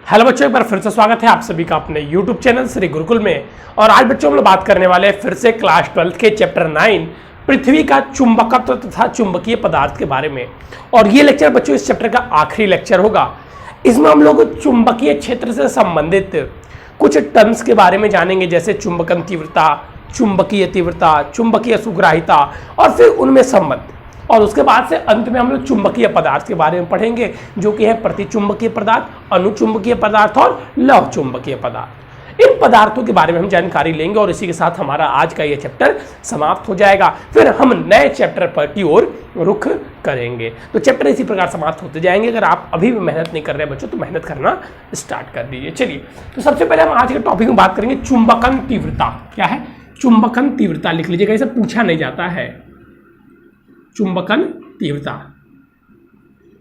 Hello बच्चों, एक बार फिर से स्वागत है आप सभी का अपने YouTube चैनल श्री गुरुकुल में। और आज बच्चों हम लोग बात करने वाले हैं फिर से क्लास 12 के चैप्टर 9 पृथ्वी का चुंबकत्व तथा चुंबकीय पदार्थ के बारे में। और ये लेक्चर बच्चों इस चैप्टर का आखिरी लेक्चर होगा। इसमें हम लोग चुंबकीय क्षेत्र से संबंधित कुछ टर्म्स के बारे में जानेंगे, जैसे चुंबकन तीव्रता, चुंबकीय तीव्रता, चुंबकीय सुग्राहिता और फिर उनमें संबंध। और उसके बाद से अंत में हम लोग चुंबकीय पदार्थ के बारे में पढ़ेंगे, जो कि है प्रतिचुंबकीय पदार्थ, अनुचुंबकीय पदार्थ और लौह चुंबकीय पदार्थ। इन पदार्थों के बारे में हम जानकारी लेंगे और इसी के साथ हमारा आज का यह चैप्टर समाप्त हो जाएगा। फिर हम नए चैप्टर पर की ओर रुख करेंगे। तो चैप्टर इसी प्रकार समाप्त होते जाएंगे। अगर आप अभी भी मेहनत नहीं कर रहे बच्चों, तो मेहनत करना स्टार्ट कर दीजिए। चलिए, तो सबसे पहले हम आज के टॉपिक में बात करेंगे चुंबकन तीव्रता। क्या है? चुंबकन तीव्रता लिख लीजिएगा, इसे पूछा नहीं जाता है। चुंबकन तीव्रता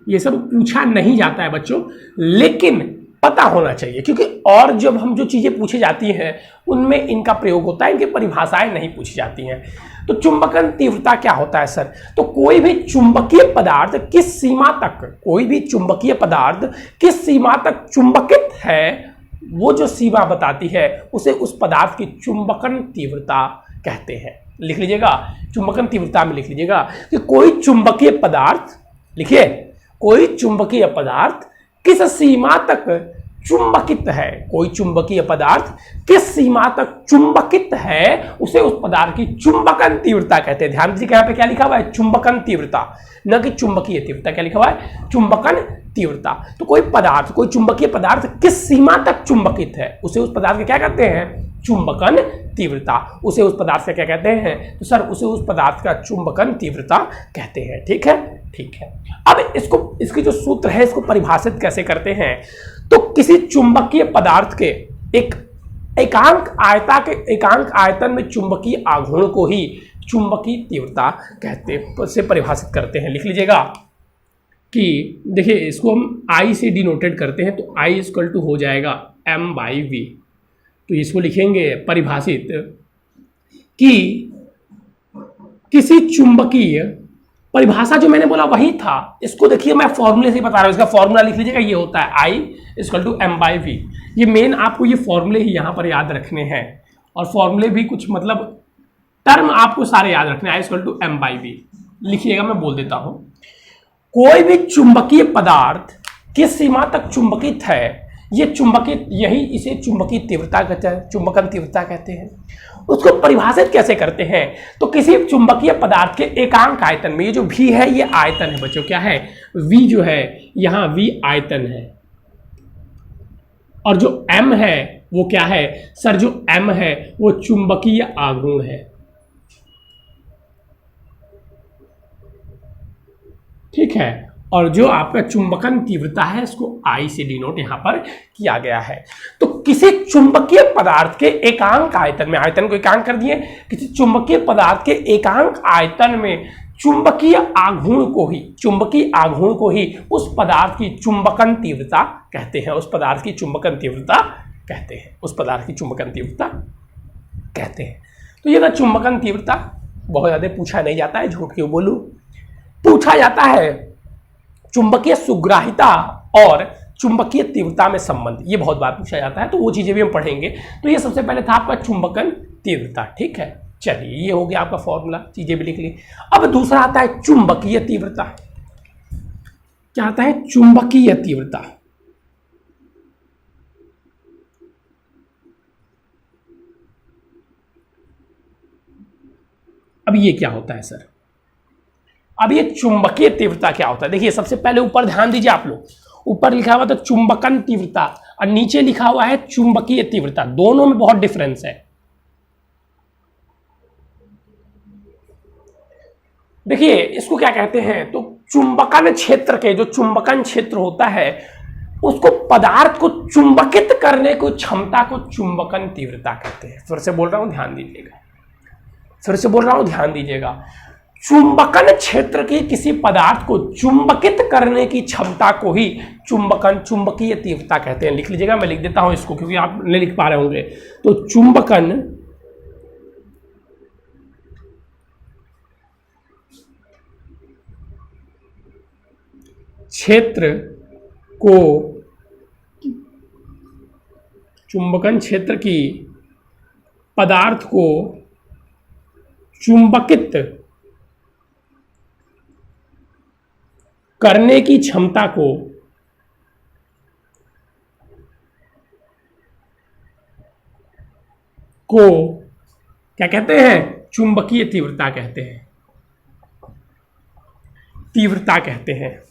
ये सब पूछा नहीं जाता है बच्चों, लेकिन पता होना चाहिए, क्योंकि और जब हम जो चीजें पूछी जाती हैं उनमें इनका प्रयोग होता है, इनकी परिभाषाएं नहीं पूछी जाती हैं। तो चुंबकन तीव्रता क्या होता है सर? तो कोई भी चुंबकीय पदार्थ किस सीमा तक, कोई भी चुंबकीय पदार्थ किस सीमा तक चुंबकित है, वो जो सीमा बताती है उसे उस पदार्थ की चुंबकन तीव्रता कहते हैं। लिख लीजिएगा, चुंबकन तीव्रता में लिख लीजिएगा कि कोई चुंबकीय पदार्थ, लिखिए, कोई चुंबकीय पदार्थ किस सीमा तक चुंबकित है, कोई चुंबकीय पदार्थ किस सीमा तक चुंबकित है, उसे उस पदार्थ की चुंबकन तीव्रता कहते हैं। ध्यान दीजिए, यहाँ पे क्या लिखा हुआ है? चुंबकन तीव्रता, न कि चुंबकीय तीव्रता। क्या लिखा हुआ है? चुंबकन तीव्रता। तो कोई पदार्थ, कोई चुंबकीय पदार्थ किस सीमा तक चुंबकित है, उसे उस पदार्थ के क्या कहते हैं? चुंबकन तीव्रता। उसे उस पदार्थ से क्या कहते हैं? तो सर उसे उस पदार्थ का चुंबकन तीव्रता कहते हैं। ठीक है, ठीक है। अब इसको, इसकी जो सूत्र है, इसको परिभाषित कैसे करते हैं? तो किसी चुंबकीय पदार्थ के एक एकांक आयतन में चुंबकीय आघूर्ण को ही चुंबकीय तीव्रता कहते से परिभाषित करते हैं। लिख लीजिएगा कि देखिए, इसको हम I से डिनोटेड करते हैं, तो I इक्वल टू हो जाएगा M/V। तो इसको लिखेंगे परिभाषित कि किसी चुंबकीय, परिभाषा जो मैंने बोला वही था, इसको देखिए मैं फॉर्मूले से बता रहा हूं। इसका फॉर्मूला लिख लीजिएगा, ये होता है I इक्वल टू M/V। ये मेन आपको ये फॉर्मूले ही यहां पर याद रखने हैं, और फॉर्मूले भी कुछ मतलब टर्म आपको सारे याद रखने हैं। I इक्वल टू M/V लिखिएगा, मैं बोल देता हूं। कोई भी चुंबकीय पदार्थ किस सीमा तक चुंबकित है, ये चुंबकीय, यही इसे चुंबकीय तीव्रता कहते हैं, चुंबकन तीव्रता कहते हैं। उसको परिभाषित कैसे करते हैं? तो किसी चुंबकीय पदार्थ के एकांक आयतन में, ये जो V है ये आयतन है बच्चों। क्या है? V जो है, यहां V आयतन है, और जो M है वो क्या है सर? जो M है वो चुंबकीय आघूर्ण है। ठीक है, और जो आपका चुंबकन तीव्रता है, इसको I से डिनोट यहां पर किया गया है। तो किसी चुंबकीय पदार्थ के एकांक आयतन में, आयतन को एकांक कर दिए, किसी चुंबकीय पदार्थ के एकांक आयतन में चुंबकीय आघूर्ण को ही उस पदार्थ की चुंबकन तीव्रता कहते हैं। उस पदार्थ की चुंबकन तीव्रता कहते हैं, उस पदार्थ की चुंबकन तीव्रता कहते हैं। तो ये था चुंबकन तीव्रता। बहुत ज्यादा पूछा नहीं जाता है, झूठ क्यों बोलूं। पूछा जाता है चुंबकीय सुग्राहिता और चुंबकीय तीव्रता में संबंध, ये बहुत बार पूछा जाता है, तो वो चीजें भी हम पढ़ेंगे। तो ये सबसे पहले था आपका चुंबकन तीव्रता। ठीक है, चलिए, ये हो गया आपका फॉर्मूला, चीजें भी लिख ली। अब दूसरा आता है चुंबकीय तीव्रता। क्या आता है? चुंबकीय तीव्रता। अब ये क्या होता है सर? अब ये चुंबकीय तीव्रता क्या होता है? देखिए, सबसे पहले ऊपर ध्यान दीजिए आप लोग, ऊपर लिखा हुआ तो चुंबकन तीव्रता और नीचे लिखा हुआ है चुंबकीय तीव्रता। दोनों में बहुत डिफरेंस है। देखिए, इसको क्या कहते हैं? तो चुंबकन क्षेत्र के, जो चुंबकन क्षेत्र होता है, उसको, पदार्थ को चुंबकित करने को क्षमता को चुंबकन तीव्रता कहते हैं। फिर से बोल रहा हूं, ध्यान दीजिएगा, फिर से बोल रहा हूं, ध्यान दीजिएगा। चुंबकन क्षेत्र के किसी पदार्थ को चुंबकित करने की क्षमता को ही चुंबकीय तीव्रता कहते हैं। लिख लीजिएगा, मैं लिख देता हूं इसको, क्योंकि आप नहीं लिख पा रहे होंगे। तो चुंबकन क्षेत्र को चुंबकन क्षेत्र की पदार्थ को चुंबकित करने की क्षमता को क्या कहते हैं? चुंबकीय तीव्रता कहते हैं। तीव्रता कहते हैं।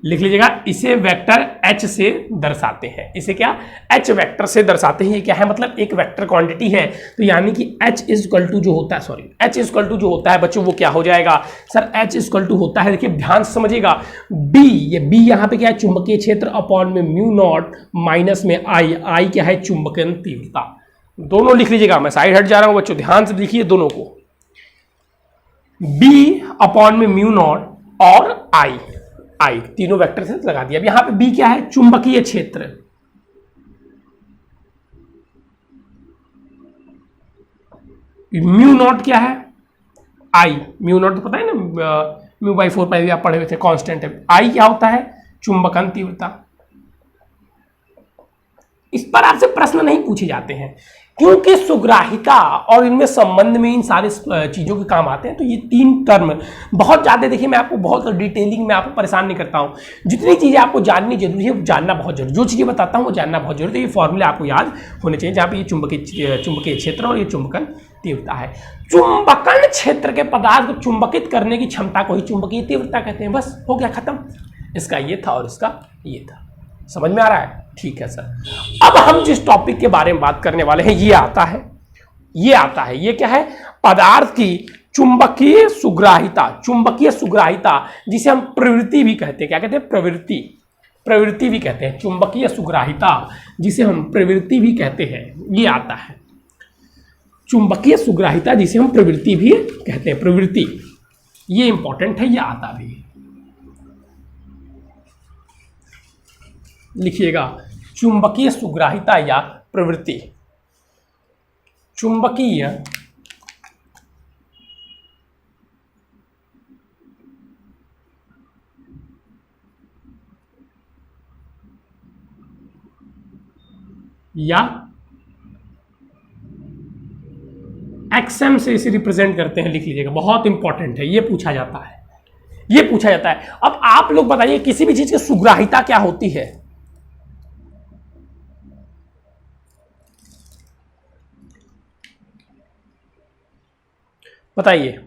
लिख लीजिएगा, इसे वेक्टर H से दर्शाते हैं। इसे क्या? H वेक्टर से दर्शाते हैं। ये क्या है? मतलब एक वेक्टर क्वांटिटी है, तो यानी कि H इक्वल टू जो होता है, H इक्वल टू जो होता है बच्चों, वो क्या हो जाएगा सर? H इक्वल टू होता है, देखिए ध्यान से समझिएगा, B, ये B यहाँ पे क्या है? चुंबकीय क्षेत्र अपॉन में म्यू नॉट माइनस में I क्या है? चुंबकन तीव्रता। दोनों लिख लीजिएगा, मैं साइड हट जा रहा हूं बच्चों, ध्यान से देखिए दोनों को। B अपॉन में म्यू नॉट और I तीनों वेक्टर से लगा दिया। अब यहां पे B क्या है? चुंबकीय क्षेत्र। म्यू नॉट क्या है? I, म्यू नॉट तो पता है ना, म्यू बाई 4 पाई आप पढ़े हुए थे, कांस्टेंट है। I क्या होता है? चुंबकन तीव्रता। इस पर आपसे प्रश्न नहीं पूछे जाते हैं क्योंकि सुग्राहिता और इनमें संबंध में इन सारे चीजों के काम आते हैं। तो ये तीन टर्म बहुत ज्यादा, देखिए मैं आपको बहुत डिटेलिंग में आपको परेशान नहीं करता हूं। जितनी चीजें आपको जाननी जरूरी है, जानना बहुत जरूरी, जो चीजें बताता हूं वो जानना बहुत जरूरी है। ये फॉर्मूले आपको याद होने चाहिए, जहां पे ये चुंबकीय क्षेत्र और ये चुंबकन तीव्रता है। चुंबकन क्षेत्र के पदार्थ को चुंबकित करने की क्षमता को ही चुंबकीय तीव्रता कहते हैं। बस हो गया खत्म। इसका ये था और इसका ये था। समझ में आ रहा है? ठीक है सर। अब हम जिस टॉपिक के बारे में बात करने वाले हैं, ये आता है, ये क्या है? पदार्थ की चुंबकीय सुग्राहिता। चुंबकीय सुग्राहिता जिसे हम प्रवृत्ति भी कहते हैं। क्या कहते हैं? प्रवृत्ति भी कहते हैं। चुंबकीय सुग्राहिता जिसे हम प्रवृत्ति भी कहते हैं, ये आता है। चुंबकीय सुग्राहिता जिसे हम प्रवृत्ति भी कहते हैं, प्रवृत्ति, ये इंपॉर्टेंट है, ये आता भी है। लिखिएगा, चुंबकीय सुग्राहिता या प्रवृत्ति। चुंबकीय या एक्सएम से इसे रिप्रेजेंट करते हैं। लिख लीजिएगा, बहुत इंपॉर्टेंट है, ये पूछा जाता है। अब आप लोग बताइए, किसी भी चीज की सुग्राहिता क्या होती है? बताइए,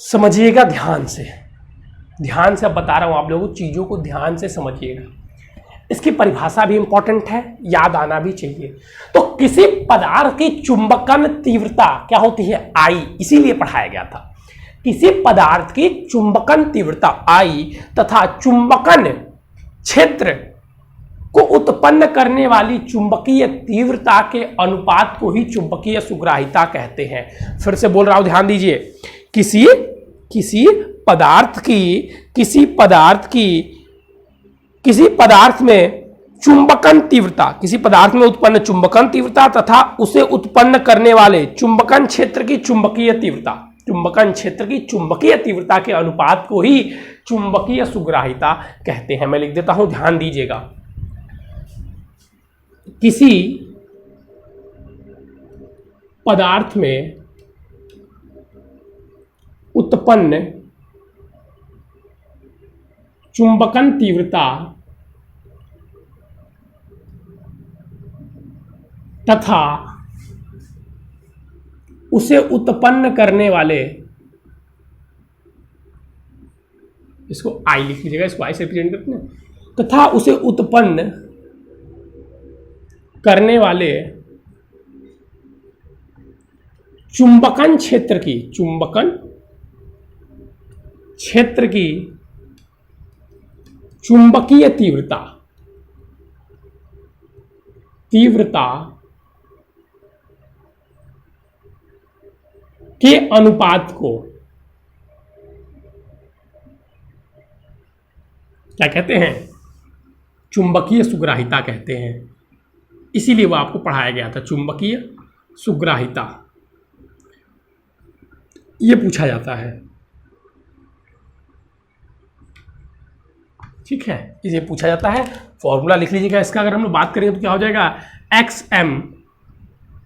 समझिएगा ध्यान से अब बता रहा हूं आप लोगों को, चीजों को ध्यान से समझिएगा। इसकी परिभाषा भी इंपॉर्टेंट है, याद आना भी चाहिए। तो किसी पदार्थ की चुंबकन तीव्रता क्या होती है? I, इसीलिए पढ़ाया गया था। किसी पदार्थ की चुंबकन तीव्रता I तथा चुंबकन क्षेत्र को उत्पन्न करने वाली चुंबकीय तीव्रता के अनुपात को ही चुंबकीय सुग्राहिता कहते हैं। फिर से बोल रहा हूं, ध्यान दीजिए। किसी पदार्थ में चुंबकन तीव्रता, किसी पदार्थ में उत्पन्न चुंबकन तीव्रता तथा उसे उत्पन्न करने वाले चुंबकन क्षेत्र की चुंबकीय तीव्रता, चुंबकन क्षेत्र की चुंबकीय तीव्रता के अनुपात को ही चुंबकीय सुग्राहिता कहते हैं। मैं लिख देता हूं, ध्यान दीजिएगा। किसी पदार्थ में उत्पन्न चुंबकन तीव्रता तथा उसे उत्पन्न करने वाले, इसको I लिख लीजिएगा, इसको I से रिप्रेजेंट करते हैं, तथा उसे उत्पन्न करने वाले चुंबकन क्षेत्र की चुंबकीय तीव्रता के अनुपात को क्या कहते हैं? चुंबकीय सुग्राहिता कहते हैं। इसीलिए वो आपको पढ़ाया गया था, चुंबकीय सुग्राहिता। ये पूछा जाता है। ठीक है, इसे पूछा जाता है। फॉर्मूला लिख लीजिएगा इसका, अगर हम लोग बात करेंगे तो क्या हो जाएगा, एक्स एम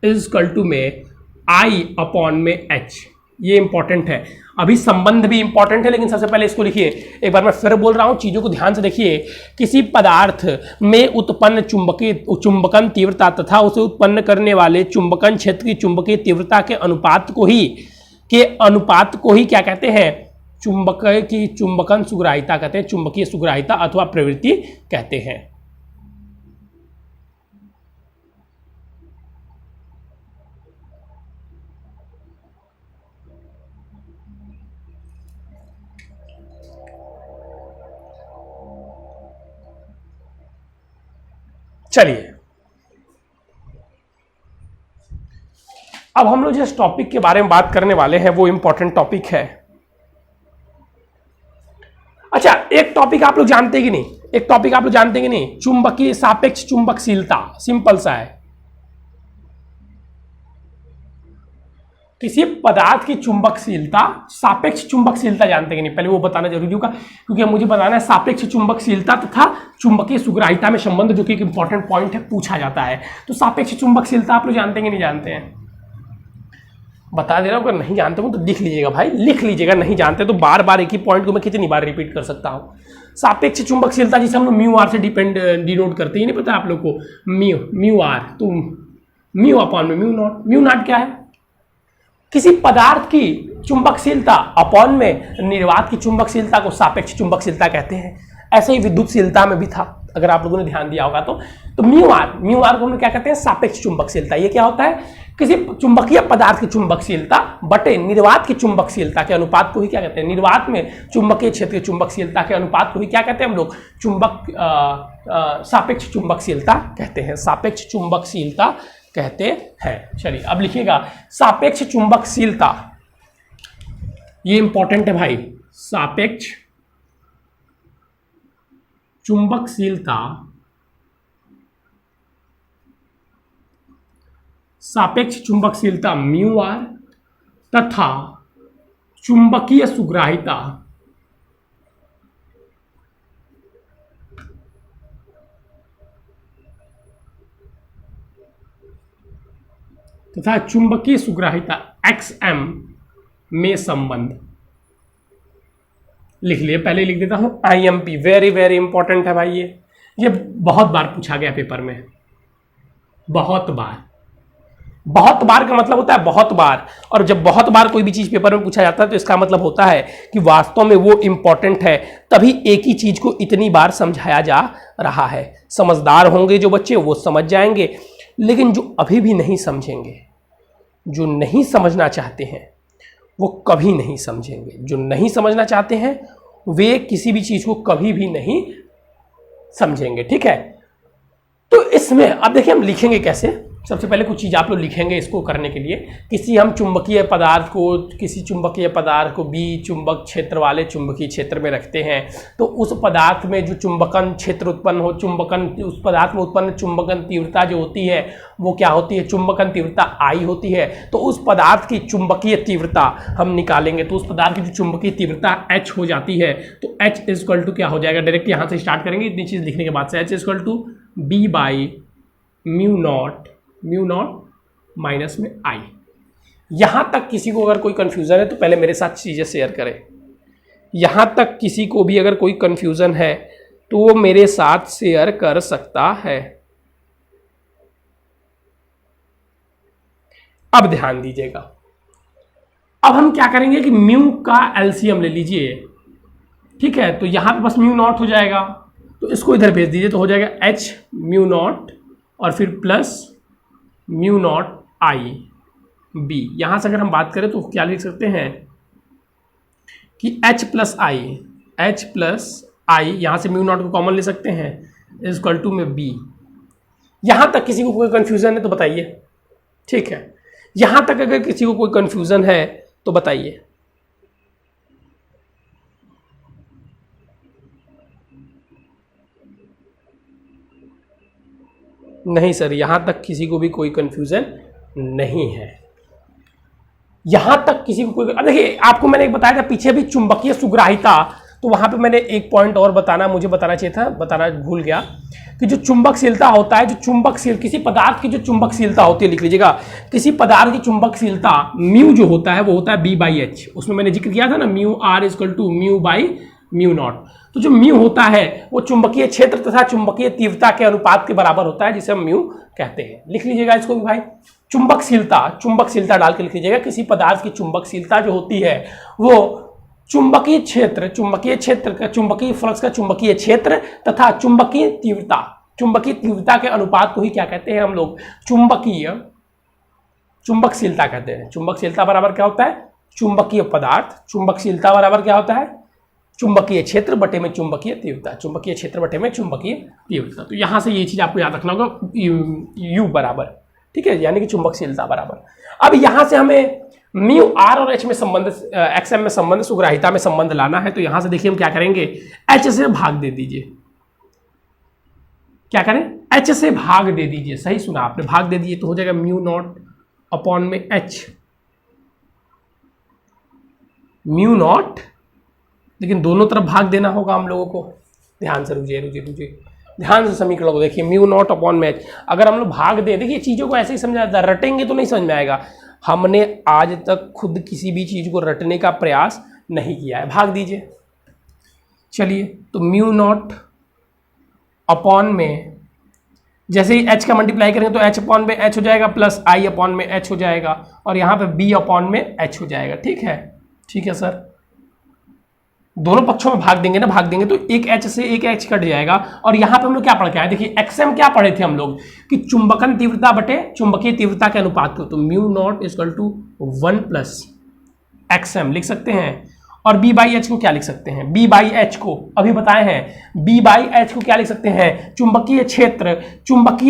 इजकल टू में आई अपॉन में एच। ये इंपॉर्टेंट है, अभी संबंध भी इंपॉर्टेंट है, लेकिन सबसे पहले इसको लिखिए। एक बार मैं फिर बोल रहा हूं, चीजों को ध्यान से देखिए। किसी पदार्थ में उत्पन्न चुंबकन तीव्रता तथा उसे उत्पन्न करने वाले चुंबकन क्षेत्र की चुंबकीय तीव्रता के अनुपात को ही क्या कहते हैं, चुंबकन सुग्राहिता कहते हैं, चुंबकीय सुग्राहिता अथवा प्रवृत्ति कहते हैं। चलिए, अब हम लोग जिस टॉपिक के बारे में बात करने वाले हैं वो इंपॉर्टेंट टॉपिक है। अच्छा, एक टॉपिक आप लोग जानते कि नहीं, चुंबकीय सापेक्ष चुंबकशीलता। सिंपल सा है, किसी पदार्थ की चुंबकशीलता, सापेक्ष चुंबकशीलता जानते कि नहीं, पहले वो बताना जरूरी होगा, क्योंकि मुझे बताना है सापेक्ष चुंबकशीलता तथा चुंबकीय सुग्राहिता में संबंध, जो कि एक इंपॉर्टेंट पॉइंट है, पूछा जाता है। तो सापेक्ष चुंबकशीलता आप लोग जानते कि नहीं जानते हैं, बता दे रहा हूं। अगर नहीं जानते हो तो लिख लीजिएगा भाई, लिख लीजिएगा। नहीं जानते तो बार बार एक ही पॉइंट को मैं कितनी बार रिपीट कर सकता हूं। सापेक्ष चुंबकशीलता जिसे हम लोग म्यू आर से डिनोट करते हैं, नहीं पता आप लोग को, म्यू आर, तो म्यू अपॉन में म्यू नॉट। म्यू नॉट क्या है, किसी पदार्थ की चुंबकशीलता अपॉन में निर्वात की चुंबकशीलता को सापेक्ष चुंबकशीलता कहते हैं। ऐसे ही विद्युतशीलता में भी था, अगर आप लोगों ने ध्यान दिया होगा तो म्यू आर को हम लोग क्या कहते हैं, सापेक्ष चुंबकशीलता। ये क्या होता है, किसी चुंबकीय पदार्थ की चुंबकशीलता बटे निर्वात की चुंबकशीलता के अनुपात को ही क्या कहते हैं, निर्वात में चुंबकीय क्षेत्र की चुंबकशीलता के अनुपात को ही क्या कहते हैं हम लोग, सापेक्ष चुंबकशीलता कहते हैं, सापेक्ष चुंबकशीलता कहते हैं। चलिए अब लिखिएगा, सापेक्ष चुंबकशीलता, ये इंपॉर्टेंट है भाई। सापेक्ष चुंबकशीलता, सापेक्ष चुंबकशीलता म्यू आर तथा चुंबकीय सुग्राहिता तथा चुंबकीय सुग्राहिता XM में संबंध। लिख लिए, पहले लिख देता हूं IMP, वेरी वेरी इंपॉर्टेंट है भाई। ये बहुत बार पूछा गया पेपर में, बहुत बार का मतलब होता है बहुत बार। और जब बहुत बार कोई भी चीज पेपर में पूछा जाता है तो इसका मतलब होता है कि वास्तव में वो इंपॉर्टेंट है, तभी एक ही चीज को इतनी बार समझाया जा रहा है। समझदार होंगे जो बच्चे वो समझ जाएंगे, लेकिन जो अभी भी नहीं समझेंगे, जो नहीं समझना चाहते हैं वो कभी नहीं समझेंगे। जो नहीं समझना चाहते हैं वे किसी भी चीज को कभी भी नहीं समझेंगे, ठीक है। तो इसमें अब देखिए हम लिखेंगे कैसे। सबसे पहले कुछ चीज़ आप लोग लिखेंगे इसको करने के लिए। किसी चुंबकीय पदार्थ को बी चुंबक क्षेत्र वाले चुंबकीय क्षेत्र में रखते हैं, तो उस पदार्थ में जो चुंबकन क्षेत्र उत्पन्न हो, उस पदार्थ में उत्पन्न चुंबकन तीव्रता जो होती है वो क्या होती है, चुंबकन तीव्रता आई होती है। तो उस पदार्थ की चुंबकीय तीव्रता हम निकालेंगे, तो उस पदार्थ की जो चुंबकीय तीव्रता H हो जाती है, तो H इक्वल टू क्या हो जाएगा, डायरेक्ट यहाँ से स्टार्ट करेंगे इतनी चीज़ लिखने के बाद से, H equal to B by mu not minus में आई। यहां तक किसी को अगर कोई कंफ्यूजन है तो पहले मेरे साथ चीजें शेयर करें। यहां तक किसी को भी अगर कोई कंफ्यूजन है तो वो मेरे साथ शेयर कर सकता है। अब ध्यान दीजिएगा, अब हम क्या करेंगे कि म्यू का एलसीएम ले लीजिए, ठीक है। तो यहां पे बस म्यू नॉट हो जाएगा, तो इसको इधर भेज दीजिए, तो हो जाएगा H म्यू नॉट और फिर plus mu not I B. यहां से अगर हम बात करें तो क्या लिख सकते हैं कि H प्लस आई, यहां से म्यू नॉट को कॉमन ले सकते हैं, इक्वल टू में बी। यहां तक किसी को कोई कंफ्यूजन है तो बताइए, ठीक है। यहां तक अगर किसी को कोई कंफ्यूजन है तो बताइए। नहीं सर, यहां तक किसी को भी कोई कंफ्यूजन नहीं है। यहां तक किसी को कोई, देखिए आपको मैंने एक बताया था पीछे भी, चुंबकीय सुग्राहिता तो वहां पे मैंने एक पॉइंट और मुझे बताना चाहिए था, बताना भूल गया कि जो चुंबकशीलता होता है, किसी पदार्थ की जो चुंबकशीलता होती है, लिख लीजिएगा, किसी पदार्थ की चुंबकशीलता म्यू जो होता है वो होता है B/H। उसमें मैंने जिक्र किया था ना, mu R equal to mu by mu not. तो जो म्यू होता है वो चुंबकीय क्षेत्र तथा चुंबकीय तीव्रता के अनुपात के बराबर होता है, जिसे हम म्यू कहते हैं। लिख लीजिएगा इसको भी भाई, चुंबकशीलता डाल के लिख लीजिएगा। किसी पदार्थ की चुंबकशीलता जो होती है वो चुंबकीय फ्लक्स का चुंबकीय क्षेत्र तथा चुंबकीय तीव्रता के अनुपात को ही क्या कहते हैं हम लोग, चुंबकशीलता कहते हैं। चुंबकशीलता बराबर क्या होता है, चुंबकीय पदार्थ, चुंबकशीलता बराबर क्या होता है, चुंबकीय क्षेत्र बटे में चुंबकीय तीव्रता, चुंबकीय क्षेत्र बटे में चुंबकीय तीव्रता। तो यहां से ये चीज आपको याद रखना होगा, यू बराबर, ठीक है, यानी कि चुंबकशीलता बराबर। अब यहां से हमें म्यू आर और एच में संबंध, एक्सएम में संबंध, सुग्राहिता में संबंध लाना है। तो यहां से देखिए हम क्या करेंगे, एच से भाग दे दीजिए। क्या करें, एच से भाग दे दीजिए। सही सुना आपने, भाग दे दीजिए तो हो जाएगा म्यू नॉट अपॉन में एच, म्यू नॉट, लेकिन दोनों तरफ भाग देना होगा हम लोगों को। ध्यान से रुझिए ध्यान से समीकरण को देखिए, म्यू नॉट अपॉन में एच। अगर हम लोग भाग दें, देखिए चीजों को ऐसे ही समझा जाता है, रटेंगे तो नहीं समझ में आएगा। हमने आज तक खुद किसी भी चीज को रटने का प्रयास नहीं किया है। भाग दीजिए, चलिए, तो म्यू नॉट अपॉन में, जैसे ही एच का मल्टीप्लाई करेंगे तो एच अपॉन में एच हो जाएगा, प्लस आई अपॉन में एच हो जाएगा, और यहाँ पे बी अपॉन में एच हो जाएगा। ठीक है सर, दोनों पक्षों में भाग देंगे तो एक एच से एक एच कट जाएगा। और यहां पे हम लोग क्या पढ़ के आए, देखिए एक्सएम क्या पढ़े थे हम लोग कि चुंबकन तीव्रता बटे चुंबकीय तीव्रता के अनुपात को। तो mu not equal to 1 plus X M लिख सकते हैं। और B/H को क्या लिख सकते हैं, B/H को अभी बताए हैं, B/H को क्या लिख सकते हैं, चुंबकीय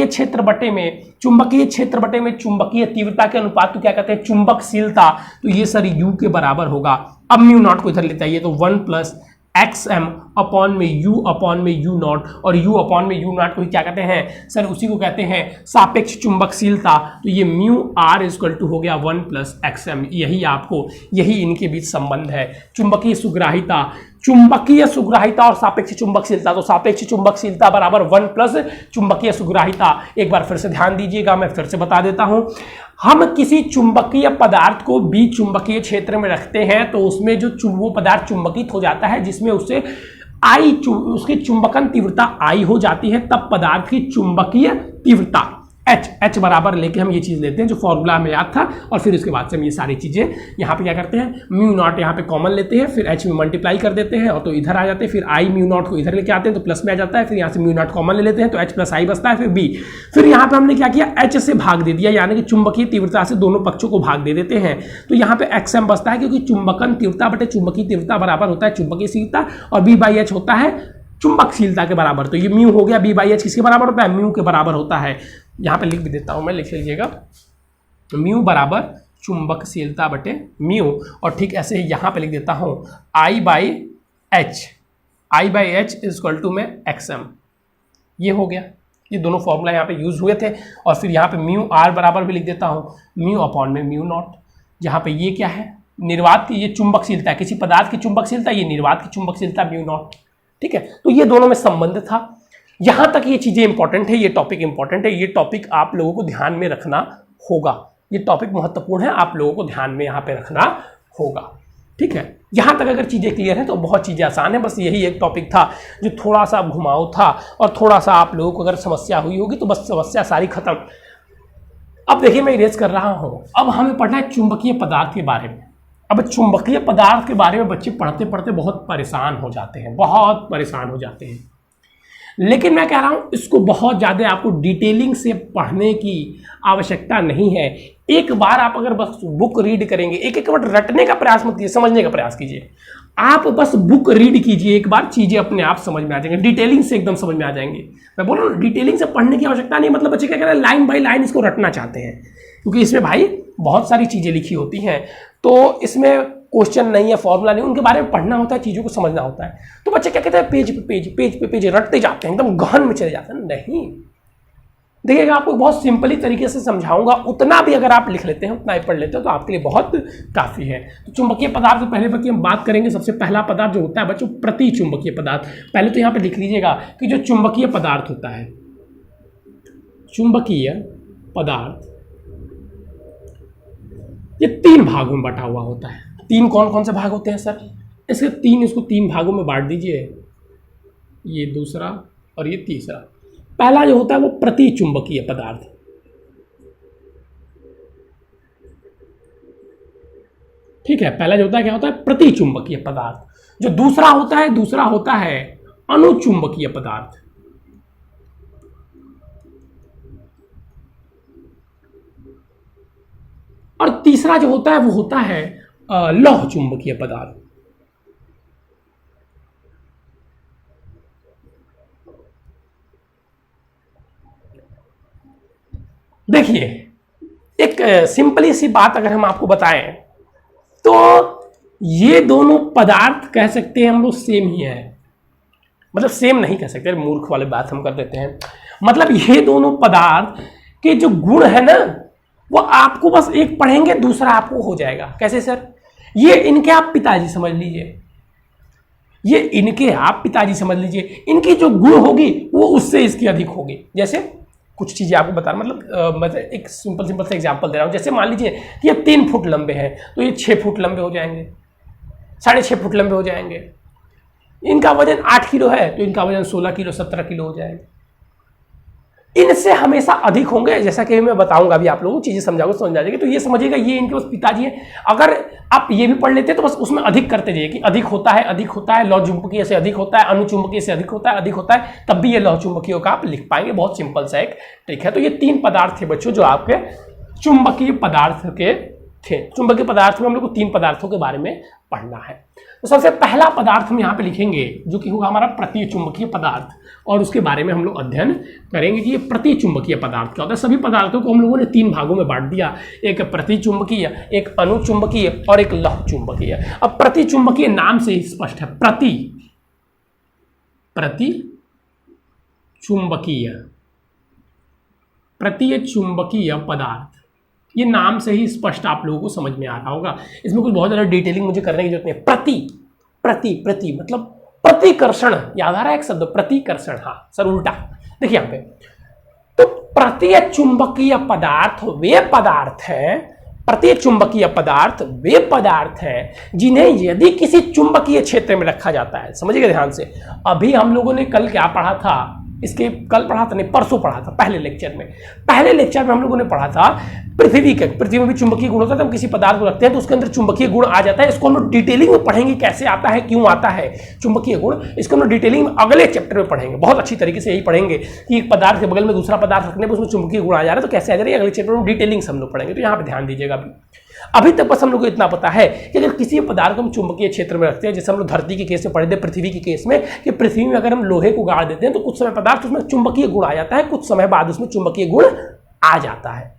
क्षेत्र बटे में चुंबकीय तीव्रता के अनुपात को क्या कहते हैं, चुंबकशीलता। तो ये सर U के बराबर होगा। अब म्यू नॉट को इधर लेते आइए, तो 1 प्लस XM अपॉन में U नॉट, और U अपॉन में U नॉट को ही क्या कहते हैं सर, उसी को कहते हैं सापेक्ष चुंबकशीलता। तो ये म्यू R इक्वल टू हो गया 1 प्लस XM। यही इनके बीच संबंध है, चुंबकीय सुग्राहिता और सापेक्ष चुंबकशीलता। तो सापेक्ष चुंबकशीलता बराबर 1 प्लस चुंबकीय सुग्राहिता। एक बार फिर से ध्यान दीजिएगा, मैं फिर से बता देता हूं, हम किसी चुंबकीय पदार्थ को भी चुंबकीय क्षेत्र में रखते हैं तो उसमें जो वो पदार्थ चुंबकित हो जाता है, जिसमें उससे उसकी चुंबकन तीव्रता आई हो जाती है, तब पदार्थ की चुंबकीय तीव्रता H बराबर लेके हम ये चीज लेते हैं जो फॉर्मूला हमें याद था। और फिर उसके बाद से हम ये सारी चीजें यहाँ पे क्या करते हैं, म्यू नॉट यहाँ पे कॉमन लेते हैं, फिर H में मल्टीप्लाई कर देते हैं और तो इधर आ जाते हैं, फिर I म्यू नॉट को इधर लेके आते हैं तो प्लस में आ जाता है, फिर यहाँ से म्यू नॉट कॉमन ले लेते हैं तो H प्लस I बचता है, फिर B। फिर यहाँ पे हमने क्या किया, H से भाग दे दिया, यानी कि चुंबकीय तीव्रता से दोनों पक्षों को भाग दे देते हैं। तो यहाँ पे XM बचता है, क्योंकि चुंबकन तीव्रता बटे चुंबकीय तीव्रता बराबर होता है चुंबकीयशीलता, और B/H होता है चुंबकशीलता के बराबर। तो ये म्यू हो गया, B/H किसके बराबर होता है, म्यू के बराबर होता है। यहाँ पे लिख भी देता हूँ मैं, लिख लीजिएगा, म्यू बराबर चुंबकशीलता बटे म्यू। और ठीक ऐसे ही यहाँ पे लिख देता हूँ I/H इक्वल टू में XM। ये हो गया, ये दोनों फॉर्मूला यहाँ पे यूज हुए थे। और फिर यहाँ पे म्यू R बराबर भी लिख देता हूँ म्यू अपॉन में म्यू नॉट, जहाँ पे ये क्या है, निर्वात की ये चुंबकशीलता, किसी पदार्थ की चुंबकशीलता, ये निर्वात की चुंबकशीलता म्यू नॉट। ठीक है, तो ये दोनों में संबंध था। यहां तक ये चीजें इंपॉर्टेंट है, ये टॉपिक इंपॉर्टेंट है, ये टॉपिक आप लोगों को ध्यान में रखना होगा, ये टॉपिक महत्वपूर्ण है, आप लोगों को ध्यान में यहाँ पे रखना होगा। ठीक है, यहां तक अगर चीजें क्लियर है तो बहुत चीजें आसान है। बस यही एक टॉपिक था जो थोड़ा सा घुमाव था, और थोड़ा सा आप लोगों को अगर समस्या हुई होगी तो बस समस्या सारी खत्म। अब देखिए मैं इरेज कर रहा हूं, अब हमें पढ़ना है चुंबकीय पदार्थ के बारे में। अब चुंबकीय पदार्थ के बारे में बच्चे पढ़ते पढ़ते बहुत परेशान हो जाते हैं, लेकिन मैं कह रहा हूं इसको बहुत ज़्यादा आपको डिटेलिंग से पढ़ने की आवश्यकता नहीं है। एक बार आप अगर बस बुक रीड करेंगे, एक बार रटने का प्रयास मत कीजिए, समझने का प्रयास कीजिए। आप बस बुक रीड कीजिए, एक बार चीज़ें अपने आप समझ में आ जाएंगे, डिटेलिंग से एकदम समझ में आ जाएंगे। मैं बोल रहा हूँ डिटेलिंग से पढ़ने की आवश्यकता नहीं, मतलब बच्चे क्या कह रहे हैं, लाइन बाई लाइन इसको रटना चाहते हैं, क्योंकि इसमें भाई बहुत सारी चीज़ें लिखी होती हैं, तो इसमें क्वेश्चन नहीं है, फॉर्मूला नहीं, उनके बारे में पढ़ना होता है, चीज़ों को समझना होता है। तो बच्चे क्या कहते हैं, पेज पे पेज रटते जाते हैं, एकदम गहन में चले जाते हैं। नहीं, देखिएगा आपको बहुत सिंपली तरीके से समझाऊंगा, उतना भी अगर आप लिख लेते हैं उतना ही पढ़ लेते हैं तो आपके लिए बहुत काफ़ी है। तो चुंबकीय पदार्थ से पहले बच्चे हम बात करेंगे। सबसे पहला पदार्थ जो होता है बच्चों प्रति चुंबकीय पदार्थ। पहले तो यहाँ पे लिख लीजिएगा कि जो चुंबकीय पदार्थ होता है, चुंबकीय पदार्थ ये 3 भागों में बटा हुआ होता है। 3 कौन कौन से भाग होते हैं सर? इसको 3 भागों में बांट दीजिए, ये दूसरा और ये तीसरा। पहला जो होता है वो प्रति चुंबकीय पदार्थ, ठीक है। पहला जो होता है क्या होता है? प्रति चुंबकीय पदार्थ। जो दूसरा होता है अनुचुंबकीय पदार्थ। और तीसरा जो होता है वो होता है लौह चुंबकीय पदार्थ। देखिए एक सिंपली सी बात अगर हम आपको बताएं तो ये दोनों पदार्थ कह सकते हैं हम लोग सेम ही है, मतलब सेम नहीं कह सकते, मूर्ख वाली बात हम कर देते हैं। मतलब ये दोनों पदार्थ के जो गुण है ना वो आपको बस एक पढ़ेंगे दूसरा आपको हो जाएगा। कैसे सर? ये इनके आप पिताजी समझ लीजिए, ये इनके आप पिताजी समझ लीजिए, इनकी जो गुण होगी वो उससे इसकी अधिक होगी। जैसे कुछ चीजें आपको बता रहा मतलब एक सिंपल सा एग्जांपल दे रहा हूं। जैसे मान लीजिए कि ये 3 फुट लंबे हैं तो ये 6 फुट लंबे हो जाएंगे, 6.5 फुट लंबे हो जाएंगे। इनका वजन 8 किलो है तो इनका वजन 16 किलो 17 किलो हो जाएगा। इनसे हमेशा अधिक होंगे, जैसा कि मैं बताऊंगा अभी आप लोगों को चीजें समझाऊंगा समझ आ जाएगी। तो ये समझिएगा ये इनके बस पिताजी हैं। अगर आप ये भी पढ़ लेते हैं तो बस उसमें अधिक करते जाइए कि अधिक होता है, लौह चुंबकीय से अधिक होता है, अनुचुंबकीय से अधिक होता है, तब भी ये लौह चुंबकीय का आप लिख पाएंगे। बहुत सिंपल सा एक ट्रिक है। तो ये 3 पदार्थ थे बच्चों जो आपके चुंबकीय पदार्थ के थे। चुंबकीय पदार्थ में हम लोग को 3 पदार्थों के बारे में पढ़ना है। तो सबसे पहला पदार्थ हम यहाँ पे लिखेंगे जो कि होगा हमारा प्रति चुंबकीय पदार्थ, और उसके बारे में हम लोग अध्ययन करेंगे कि ये प्रति चुंबकीय पदार्थ क्या होता है। सभी पदार्थों को हम लोगों ने 3 भागों में बांट दिया, एक प्रति चुंबकीय, एक अनुचुंबकीय और एक लौह चुंबकीय। अब प्रति चुंबकीय नाम से ही स्पष्ट है, प्रति चुंबकीय पदार्थ, ये नाम से ही स्पष्ट आप लोगों को समझ में आ रहा होगा। इसमें कुछ बहुत ज़्यादा डिटेलिंग मुझे करने की जरूरत नहीं है। प्रति मतलब प्रतिकर्षण, याद आ रहा है एक शब्द प्रतिकर्षण? हाँ सर उल्टा। देखिए यहाँ पे तो प्रति चुंबकीय पदार्थ वे पदार्थ हैं, प्रति चुंबकीय पदार्थ वे पदार्थ हैं जिन्हें यदि किसी चुंबकीय क्षेत्र में रखा जाता है। समझिएगा ध्यान से। अभी हम लोगों ने कल क्या पढ़ा था, इसके कल पढ़ा था नहीं परसों पढ़ा था, पहले लेक्चर में हम लोगों ने पढ़ा था पृथ्वी में भी चुंबकीय गुण होता है। हम किसी पदार्थ को रखते हैं तो उसके अंदर चुंबकीय गुण आ जाता है। इसको हम लोग डिटेलिंग में पढ़ेंगे कैसे आता है, क्यों आता है चुंबकीय गुण। इसको हम लोग डिटेलिंग में अगले चैप्टर में पढ़ेंगे, बहुत अच्छी तरीके से यही पढ़ेंगे कि एक पदार्थ के बगल में दूसरा पदार्थ रखने पर उसमें चुंबकीय गुण आ जा रहा है तो कैसे आ जा रहा है, अगले चैप्टर में डिटेलिंग से हम लोग पढ़ेंगे। तो यहाँ पे ध्यान दीजिएगा। अभी तक बस हम लोग को इतना पता है कि अगर किसी पदार्थ को हम चुंबकीय क्षेत्र में रखते हैं, जैसे हम लोग धरती के केस में पढ़े थे, पृथ्वी के केस में, कि पृथ्वी में अगर हम लोहे को गाड़ देते हैं तो कुछ समय पदार्थ उसमें चुंबकीय गुण आ जाता है, कुछ समय बाद उसमें चुंबकीय गुण आ जाता है।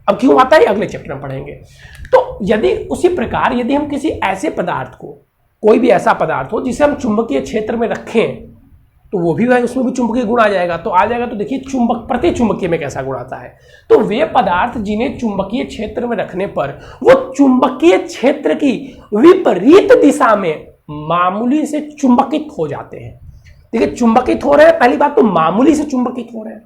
अब क्यों आता है अगले चैप्टर में पढ़ेंगे। तो यदि उसी प्रकार यदि हम किसी ऐसे पदार्थ को, कोई भी ऐसा पदार्थ हो जिसे हम चुंबकीय क्षेत्र में रखें तो वो भी उसमें भी चुंबकीय गुण आ जाएगा। तो आ जाएगा तो देखिए प्रति चुंबकीय में कैसा गुण आता है। तो वे पदार्थ जिन्हें चुंबकीय क्षेत्र में रखने पर वो चुंबकीय क्षेत्र की विपरीत दिशा में मामूली से चुंबकित हो जाते हैं। देखिए चुंबकित हो रहे हैं, पहली बात तो मामूली से चुंबकित हो रहे हैं।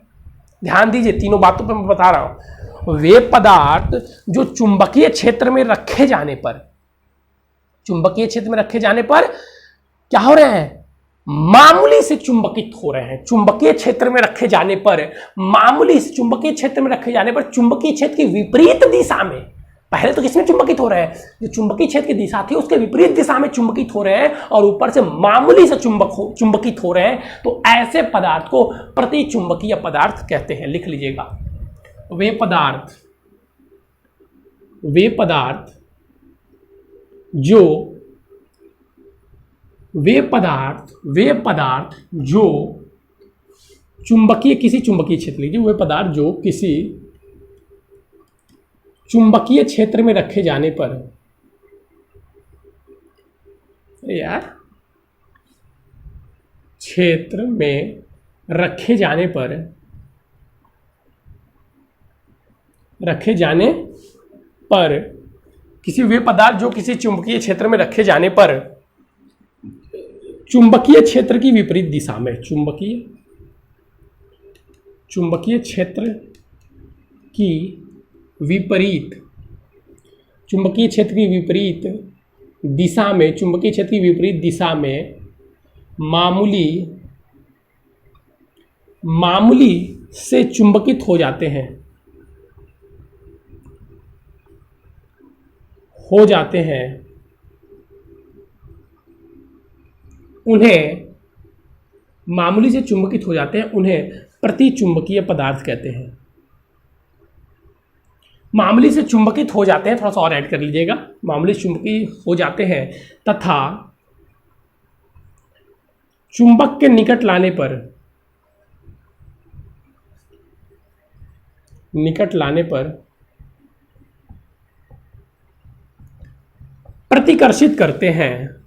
ध्यान दीजिए, तीनों बातों पर मैं बता रहा हूं। वे पदार्थ जो चुंबकीय क्षेत्र में रखे जाने पर, चुंबकीय क्षेत्र में रखे जाने पर क्या हो रहे हैं, मामूली से चुंबकित हो रहे हैं। चुंबकीय क्षेत्र में रखे जाने पर मामूली से चुंबकीय क्षेत्र में रखे जाने पर चुंबकीय क्षेत्र की विपरीत दिशा में, पहले तो किसमें चुंबकित हो रहे हैं, जो चुंबकीय क्षेत्र की दिशा थी उसके विपरीत दिशा में चुंबकित हो रहे हैं, और ऊपर से मामूली से चुंबकित हो रहे हैं। तो ऐसे पदार्थ को प्रति चुंबकीय पदार्थ कहते हैं। लिख लीजिएगा, वे पदार्थ जो चुंबकीय, किसी चुंबकीय क्षेत्र लीजिए, वे पदार्थ जो किसी चुंबकीय क्षेत्र में रखे जाने पर, क्षेत्र में रखे जाने पर रखे जाने पर, किसी वे पदार्थ जो किसी चुंबकीय क्षेत्र में रखे जाने पर चुंबकीय क्षेत्र की विपरीत दिशा में, चुंबकीय क्षेत्र की विपरीत, चुंबकीय क्षेत्र की विपरीत दिशा में, चुंबकीय क्षेत्र की विपरीत दिशा में मामूली से चुंबकित हो जाते हैं, उन्हें मामूली से चुंबकित हो जाते हैं, उन्हें प्रतिचुंबकीय पदार्थ कहते हैं। मामूली से चुंबकित हो जाते हैं, थोड़ा सा और ऐड कर लीजिएगा, मामूली से चुंबकीय हो जाते हैं तथा चुंबक के निकट लाने पर प्रतिकर्षित करते हैं,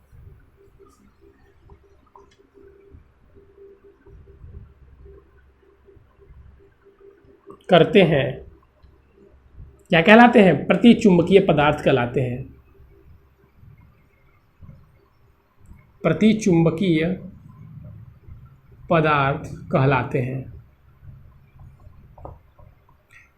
क्या कहलाते हैं? प्रतिचुंबकीय पदार्थ कहलाते हैं। प्रतिचुंबकीय पदार्थ कहलाते हैं,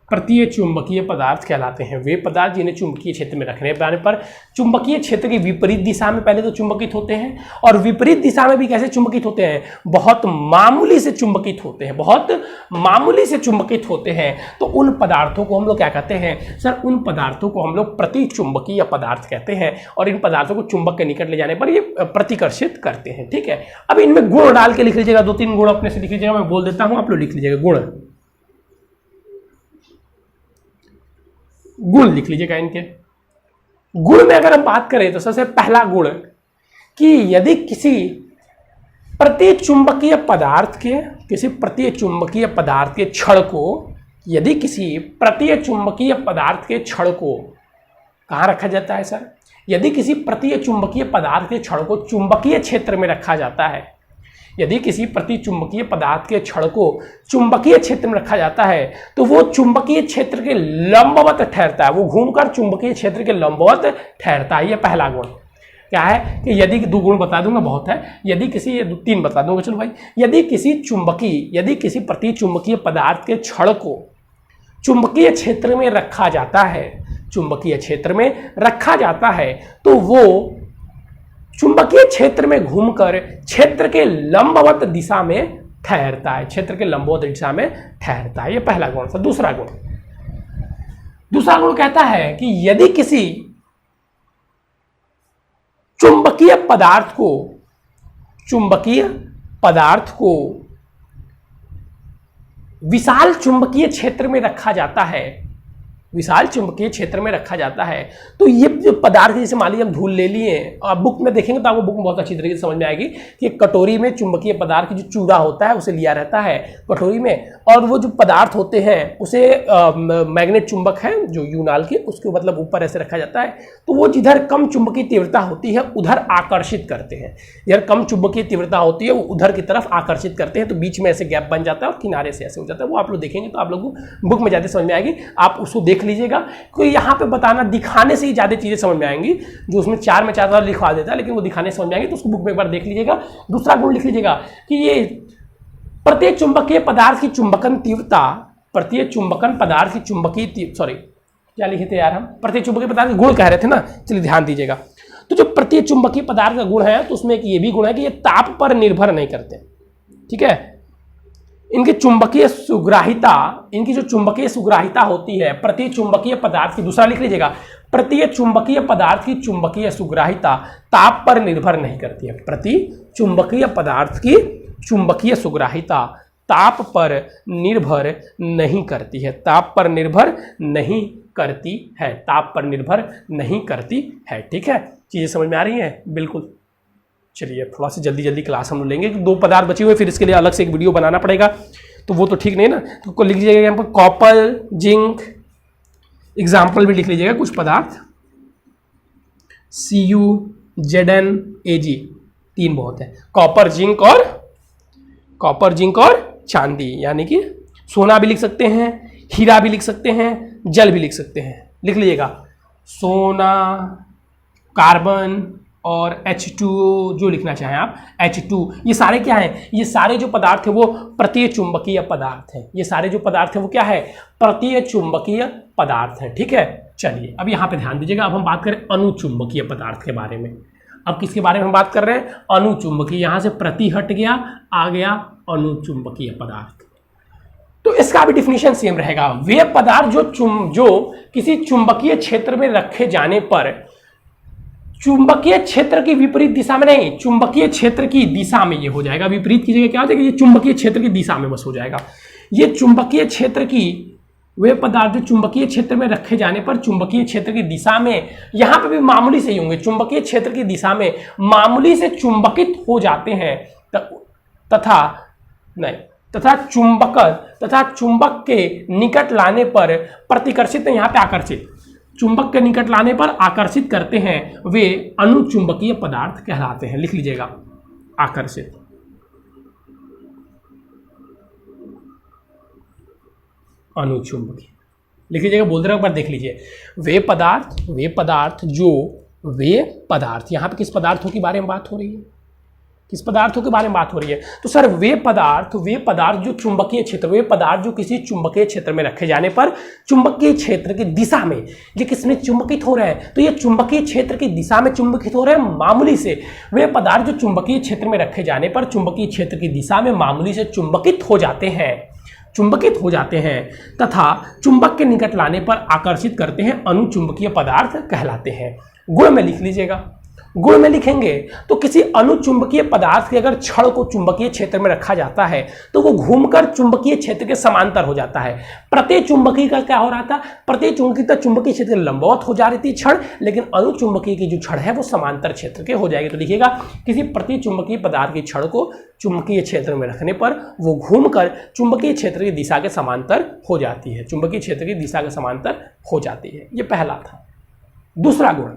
प्रतिचुंबकीय पदार्थ कहलाते हैं वे पदार्थ जिन्हें चुंबकीय क्षेत्र में रखने पर चुंबकीय क्षेत्र की विपरीत दिशा में पहले तो चुंबकित होते हैं, और विपरीत दिशा में भी कैसे चुंबकित होते हैं? बहुत मामूली से चुंबकित होते हैं, बहुत मामूली से चुंबकित होते हैं। तो उन पदार्थों को हम लोग क्या कहते हैं सर? उन पदार्थों को हम लोग प्रतिचुंबकीय पदार्थ कहते हैं, और इन पदार्थों को चुंबक के निकट ले जाने पर ये प्रतिकर्षित करते हैं। ठीक है, अब इनमें गुण डाल के लिख लीजिएगा, 2-3 गुण अपने से लिख लीजिएगा, मैं बोल देता हूं, आप लोग लिख लीजिएगा। गुण लिख लीजिएगा इनके। गुण में अगर हम बात करें तो सबसे पहला गुण कि यदि किसी प्रतिचुंबकीय पदार्थ के छड़ को, यदि किसी प्रतिचुंबकीय पदार्थ के छड़ को कहाँ रखा जाता है सर? यदि किसी प्रतिचुंबकीय पदार्थ के छड़ को चुंबकीय क्षेत्र में रखा जाता है, यदि किसी प्रतिचुंबकीय पदार्थ के छड़ को चुंबकीय क्षेत्र में रखा जाता है तो वो चुंबकीय क्षेत्र के लंबवत ठहरता है, वो घूमकर चुंबकीय क्षेत्र के लंबवत ठहरता है। ये पहला गुण क्या है कि यदि 2 गुण बता दूंगा, बहुत है, यदि किसी 3 बता दूंगा, चलो भाई, यदि किसी प्रतिचुंबकीय पदार्थ के छड़ को चुंबकीय क्षेत्र में रखा जाता है, तो वो चुंबकीय क्षेत्र में घूमकर क्षेत्र के लंबवत दिशा में ठहरता है, ये पहला गुण। सर दूसरा गुण कहता है कि यदि किसी चुंबकीय पदार्थ को विशाल चुंबकीय क्षेत्र में रखा जाता है, तो ये जो पदार्थ, जैसे मान लीजिए हम धूल ले लिए, आप बुक में देखेंगे तो आपको बुक में बहुत अच्छी तरीके से समझ में आएगी कि कटोरी में चुंबकीय पदार्थ की जो चूड़ा होता है उसे लिया रहता है कटोरी में, और वो जो पदार्थ होते हैं उसे मैग्नेट चुंबक है जो यूनाल के, उसके मतलब ऊपर ऐसे रखा जाता है, तो वो जिधर कम चुंबकीय तीव्रता होती है उधर आकर्षित करते हैं, जिधर कम चुंबकीय तीव्रता होती है वो उधर की तरफ आकर्षित करते हैं, तो बीच में ऐसे गैप बन जाता है और किनारे से ऐसे हो जाता है। वो आप लोग देखेंगे तो आप लोग को बुक में ज़्यादा समझ में आएगी, आप उसको देख लीजिएगा। कोई यहाँ पे बताना, दिखाने से ही ज़्यादा चीज़ें समझ में आएंगी, जो उसमें 4 में 4 बार लिखवा देता है, लेकिन वो दिखाने से समझ में आएंगी, तो उसको बुक में एक बार देख लीजिएगा। दूसरा गुण लिख लीजिएगा कि ये प्रतिचुंबकीय पदार्थ की चुंबकन तीव्रता, क्या लिखे थे यार हम? प्रतिचुंबकीय पदार्थ के गुण कह रहे थे ना, चलिए ध्यान दीजिएगा। तो जो प्रतिचुंबकीय पदार्थ का गुण है तो उसमें एक ये भी गुण है कि ये ताप पर निर्भर नहीं करते। ठीक है, इनकी जो चुंबकीय सुग्राहिता होती है प्रतिचुंबकीय पदार्थ की, दूसरा लिख लीजिएगा, प्रतिचुंबकीय पदार्थ की चुंबकीय सुग्राहिता ताप पर निर्भर नहीं करती है। प्रतिचुंबकीय पदार्थ की चुंबकीय सुग्राहिता ताप पर निर्भर नहीं करती है। ठीक है, चीजें समझ में आ रही हैं? बिल्कुल। चलिए थोड़ा सा जल्दी क्लास हम लोग लेंगे, 2 पदार्थ बचे हुए, फिर इसके लिए अलग से एक वीडियो बनाना पड़ेगा, तो वो तो ठीक नहीं ना, तो लिख लीजिएगा यहाँ पर कॉपर, जिंक, एग्जाम्पल भी लिख लीजिएगा कुछ पदार्थ, CuZnAg, 3 बहुत है, कॉपर, जिंक और चांदी, यानी कि सोना भी लिख सकते हैं, हीरा भी लिख सकते हैं, जल भी लिख सकते हैं। लिख लीजिएगा, सोना, कार्बन और H2O जो लिखना चाहें आप, H2, ये सारे क्या हैं? ये सारे जो पदार्थ है वो प्रतिय चुंबकीय पदार्थ हैं। ये सारे जो पदार्थ है वो क्या है? प्रतिय चुंबकीय पदार्थ हैं। ठीक है, चलिए अब यहाँ पे ध्यान दीजिएगा। अब हम बात करें अणुचुंबकीय पदार्थ के बारे में। अब किसके बारे में हम बात कर रहे हैं? अणुचुंबकीय। यहाँ से प्रति हट गया, आ गया अणुचुंबकीय पदार्थ। तो इसका भी डिफिनीशन सेम रहेगा। वे पदार्थ जो किसी चुंबकीय क्षेत्र में रखे जाने पर चुंबकीय क्षेत्र की विपरीत दिशा में नहीं, चुंबकीय क्षेत्र की दिशा में ये हो जाएगा। विपरीत की जगह क्या हो जाएगा? ये चुंबकीय क्षेत्र की दिशा में बस हो जाएगा। ये चुंबकीय क्षेत्र की, वे पदार्थ जो चुंबकीय क्षेत्र में रखे जाने पर चुंबकीय क्षेत्र की दिशा में, यहां पे भी मामूली से ही होंगे, चुंबकीय क्षेत्र की दिशा में मामूली से चुंबकित हो जाते हैं तथा चुंबक के निकट लाने पर प्रतिकर्षित, यहां पे आकर्षित, चुंबक के निकट लाने पर आकर्षित करते हैं, वे अणुचुंबकीय पदार्थ कहलाते हैं। लिख लीजिएगा, आकर्षित, अणुचुंबकीय लिख लीजिएगा। बोल रहे एक बार देख लीजिए, वे पदार्थ यहां पे किस पदार्थों के बारे में बात हो रही है? किस पदार्थों के बारे में बात हो रही है? तो सर वे पदार्थ जो चुंबकीय क्षेत्र, वे पदार्थ जो किसी चुंबकीय क्षेत्र में रखे जाने पर चुंबकीय क्षेत्र की दिशा में ये किसमें चुंबकित हो रहे हैं? तो ये चुंबकीय क्षेत्र की दिशा में चुंबकित हो रहे हैं मामूली से। वे पदार्थ जो चुंबकीय क्षेत्र में रखे जाने पर चुंबकीय क्षेत्र की दिशा में मामूली से चुंबकित हो जाते हैं तथा चुंबक के निकट लाने पर आकर्षित करते हैं, अणुचुंबकीय पदार्थ कहलाते हैं। गुण में लिख लीजिएगा। गुण में लिखेंगे तो किसी अणुचुंबकीय पदार्थ के अगर छड़ को चुंबकीय क्षेत्र में रखा जाता है तो वो घूमकर चुंबकीय क्षेत्र के समांतर हो जाता है। प्रति चुंबकीय का क्या हो रहा था? प्रति चुंबकीय क्षेत्र लंबवत हो जा रही थी छड़, लेकिन अणुचुंबकीय की जो छड़ है वो समांतर क्षेत्र के हो जाएगी। तो लिखिएगा, किसी प्रति चुंबकीय पदार्थ की छड़ को चुंबकीय क्षेत्र में रखने पर वो घूमकर चुंबकीय क्षेत्र की दिशा के समांतर हो जाती है, चुंबकीय क्षेत्र की दिशा के समांतर हो जाती है। ये पहला था। दूसरा गुण,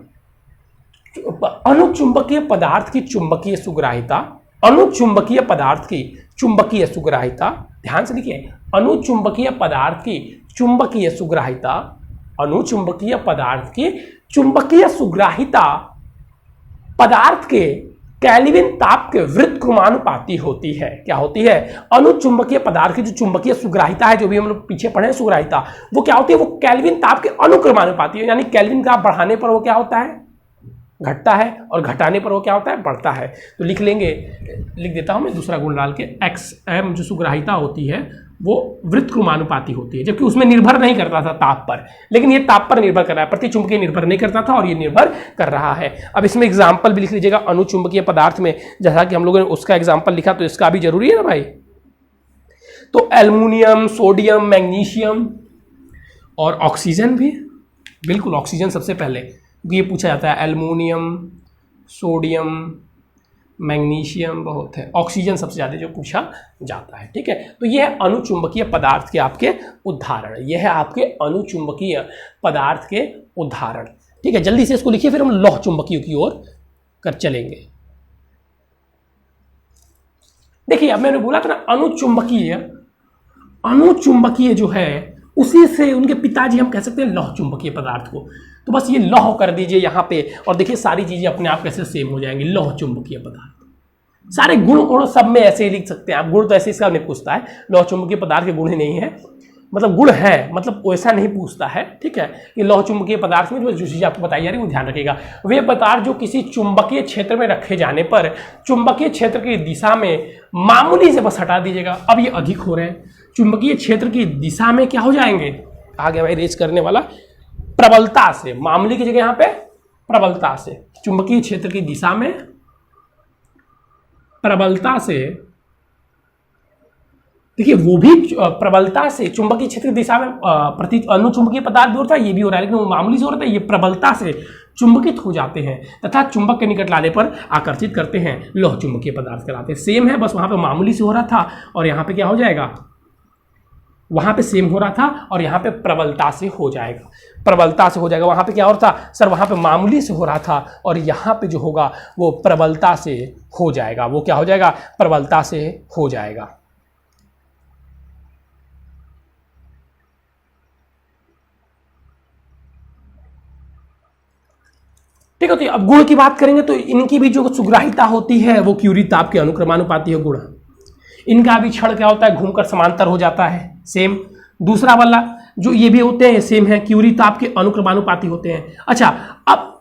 अणुचुंबकीय पदार्थ की चुंबकीय सुग्राहिता। अणुचुंबकीय पदार्थ की चुंबकीय सुग्राहिता, ध्यान से लिखिए, अणुचुंबकीय पदार्थ की चुंबकीय सुग्राहिता, अणुचुंबकीय पदार्थ की चुंबकीय सुग्राहिता पदार्थ के केल्विन ताप के व्युत्क्रमानुपाती होती है। क्या होती है? अणुचुंबकीय पदार्थ की जो चुंबकीय सुग्राहिता है, जो भी हम लोग पीछे पढ़े सुग्राहिता, वो क्या होती है? वो केल्विन ताप के अनुक्रमानुपाती है। यानी केल्विन का बढ़ाने पर वो क्या होता है? घटता है, और घटाने पर वो क्या होता है? बढ़ता है। तो लिख देता हूं मैं दूसरा गुण डाल के, XM जो सुग्राहिता होती है वो व्युत्क्रमानुपाती होती है, जबकि उसमें निर्भर नहीं करता था ताप पर, लेकिन ये ताप पर निर्भर कर रहा है। प्रतिचुंबकीय निर्भर नहीं करता था और ये निर्भर कर रहा है। अब इसमें एग्जाम्पल भी लिख लीजिएगा अणुचुंबकीय पदार्थ में, जैसा कि हम लोगों ने उसका एग्जाम्पल लिखा, तो इसका भी जरूरी है ना भाई। तो एल्युमिनियम, सोडियम, मैग्नीशियम और ऑक्सीजन भी, बिल्कुल ऑक्सीजन सबसे पहले ये पूछा जाता है। एल्युमिनियम, सोडियम, मैग्नीशियम बहुत है, ऑक्सीजन सबसे ज़्यादा जो पूछा जाता है। ठीक है, तो ये है अणुचुंबकीय पदार्थ के आपके उदाहरण, ये है आपके अणुचुंबकीय पदार्थ के उदाहरण। ठीक है, जल्दी से इसको लिखिए, फिर हम लौह चुंबकीय की ओर कर चलेंगे। देखिए, अब मैंने बोला था ना, अणुचुंबकीय जो है उसी से उनके पिताजी हम कह सकते हैं लौह चुंबकीय पदार्थ को। तो बस ये लौह कर दीजिए यहाँ पे, और देखिए सारी चीजें अपने आप कैसे सेम हो जाएंगी। लौह चुंबकीय पदार्थ, सारे गुण सब में ऐसे ही लिख सकते हैं आप। गुण तो ऐसे इसका नहीं पूछता है, लौह चुंबकीय पदार्थ के गुण ही नहीं है, मतलब गुण है, मतलब वैसा नहीं पूछता है। ठीक है, ये लौह चुंबकीय पदार्थ में जो चीज़ आपको बताई जा रही है वो ध्यान रखिएगा। वे पदार्थ जो किसी चुंबकीय क्षेत्र में रखे जाने पर चुंबकीय क्षेत्र की दिशा में मामूली से बस हटा दीजिएगा। अब ये अधिक हो रहे हैं, चुंबकीय क्षेत्र की दिशा में क्या हो जाएंगे? आ गया भाई रेज करने वाला, प्रबलता से, मामूली की जगह यहाँ पे प्रबलता से, चुंबकीय क्षेत्र की दिशा में प्रबलता से, देखिए वो भी प्रबलता से चुंबकीय क्षेत्र की दिशा में प्रति अणुचुंबकीय पदार्थ भी होता है, ये भी हो रहा है, लेकिन वो मामूली से हो रहा है। ये प्रबलता से चुंबकित हो जाते हैं तथा चुंबक के निकट लाने पर आकर्षित करते हैं, लौह चुंबकीय पदार्थ कहलाते हैं। सेम है, बस वहां पे मामूली से हो रहा था और यहाँ पे क्या हो जाएगा? वहां पे सेम हो रहा था और यहाँ पे प्रबलता से हो जाएगा। प्रबलता से हो जाएगा, वहां पे क्या हो रहा था सर? वहां पे मामूली से हो रहा था और यहाँ पे जो होगा वो प्रबलता से हो जाएगा। वो क्या हो जाएगा? प्रबलता से हो जाएगा। ठीक है। तो अब गुण की बात करेंगे तो इनकी भी जो सुग्राहिता होती है वो क्यूरी ताप के अनुक्रमानुपाती है गुण। इनका भी क्षण क्या होता है, घूमकर समांतर हो जाता है, सेम। दूसरा वाला जो ये भी होते हैं सेम है, क्यूरी ताप के अनुक्रमानुपाती होते हैं। अच्छा, अब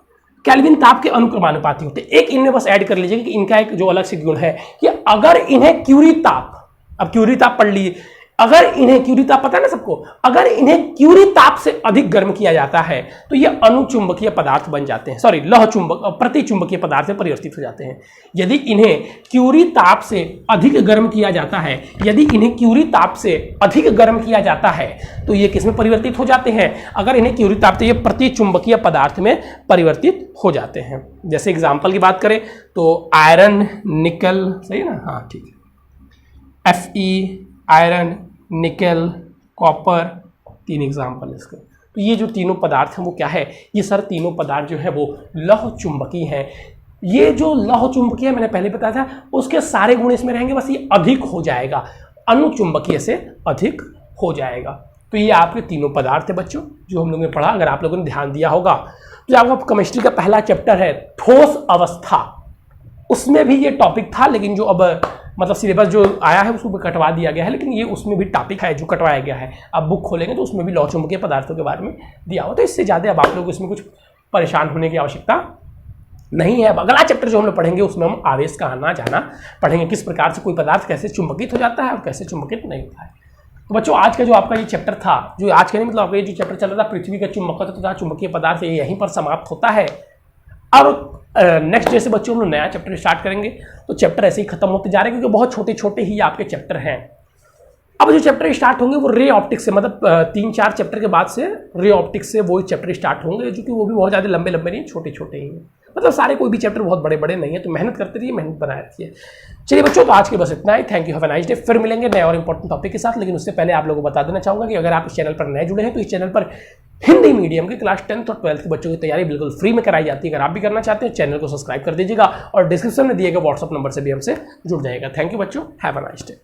केल्विन ताप के अनुक्रमानुपाती होते हैं। एक इनमें बस ऐड कर लीजिए कि इनका एक जो अलग से गुण है कि अगर इन्हें क्यूरी ताप, अब क्यूरी ताप पढ़ लीजिए, अगर इन्हें क्यूरी ताप पता है ना सबको, अगर इन्हें क्यूरी ताप से अधिक गर्म किया जाता है तो ये अनुचुंबकीय पदार्थ बन जाते हैं, सॉरी लौह चुंबक प्रतिचुंबकीय पदार्थ में परिवर्तित हो जाते हैं। यदि इन्हें क्यूरी ताप से अधिक गर्म किया जाता है, यदि इन्हें क्यूरी ताप से अधिक गर्म किया जाता है तो ये किस में परिवर्तित हो जाते हैं, अगर इन्हें क्यूरी ताप से ये प्रतिचुंबकीय पदार्थ में परिवर्तित हो जाते हैं। जैसे एग्जाम्पल की बात करें तो आयरन निकल, सही है ना, हाँ ठीक है, Fe iron nickel copper, 3 example इसके। तो ये जो तीनों पदार्थ हैं वो क्या है, ये सर तीनों पदार्थ जो है वो लौह चुंबकीय हैं। ये जो लौह चुंबकीय मैंने पहले बताया था उसके सारे गुण इसमें रहेंगे, बस ये अधिक हो जाएगा, अनुचुंबकीय से अधिक हो जाएगा। तो ये आपके तीनों पदार्थ है बच्चों जो हम लोगों ने पढ़ा। अगर आप लोगों ने ध्यान दिया होगा तो आपका केमिस्ट्री का पहला चैप्टर है ठोस अवस्था, उसमें भी ये टॉपिक था, लेकिन जो अब मतलब सिलेबस जो आया है उसको कटवा दिया गया है, लेकिन ये उसमें भी टॉपिक है जो कटवाया गया है। अब बुक खोलेंगे तो उसमें भी लौह चुंबकीय पदार्थों के बारे में दिया हुआ, तो इससे ज़्यादा अब आप लोग इसमें कुछ परेशान होने की आवश्यकता नहीं है। अब अगला चैप्टर जो हम लोग पढ़ेंगे उसमें हम आवेश का आना जाना पढ़ेंगे, किस प्रकार से कोई पदार्थ कैसे चुंबकित हो जाता है और कैसे चुंबकित नहीं होता है। तो बच्चों आज का जो आपका ये चैप्टर था, जो आज का नहीं मतलब आपका ये जो चैप्टर चल रहा था पृथ्वी का चुंबकत्व तथा चुंबकीय पदार्थ, ये यहीं पर समाप्त होता है। अब नेक्स्ट डे से बच्चों हम लोग नया चैप्टर स्टार्ट करेंगे, तो चैप्टर ऐसे ही खत्म होते जा रहे हैं क्योंकि बहुत छोटे छोटे ही आपके चैप्टर हैं। अब जो चैप्टर स्टार्ट होंगे वो रे ऑप्टिक्स से, मतलब 3-4 चैप्टर के बाद से रे ऑप्टिक्स से वो चैप्टर स्टार्ट होंगे, जो कि वो भी बहुत ज़्यादा लंबे लंबे नहीं, छोटे छोटे ही हैं, मतलब सारे कोई भी चैप्टर बहुत बड़े बड़े नहीं है। तो मेहनत करते रहिए, मेहनत बनाए रखिए। चलिए बच्चों, तो आज के बस इतना ही। Thank you, have a nice day. फिर मिलेंगे नए और इंपॉर्टेंट टॉपिक के साथ, लेकिन उससे पहले आप लोगों को बता देना चाहूँगा कि अगर आप इस चैनल पर नए जुड़े हैं तो इस चैनल पर हिंदी मीडियम के क्लास 10th और 12th के बच्चों की तैयारी बिल्कुल फ्री में कराई जाती है। अगर आप भी करना चाहते हैं चैनल को सब्सक्राइब कर दीजिएगा और डिस्क्रिप्शन में दिए गए व्हाट्सअप नंबर से भी हमसे जुड़ जाएगा। थैंक यू बच्चों, हैव अ नाइस डे।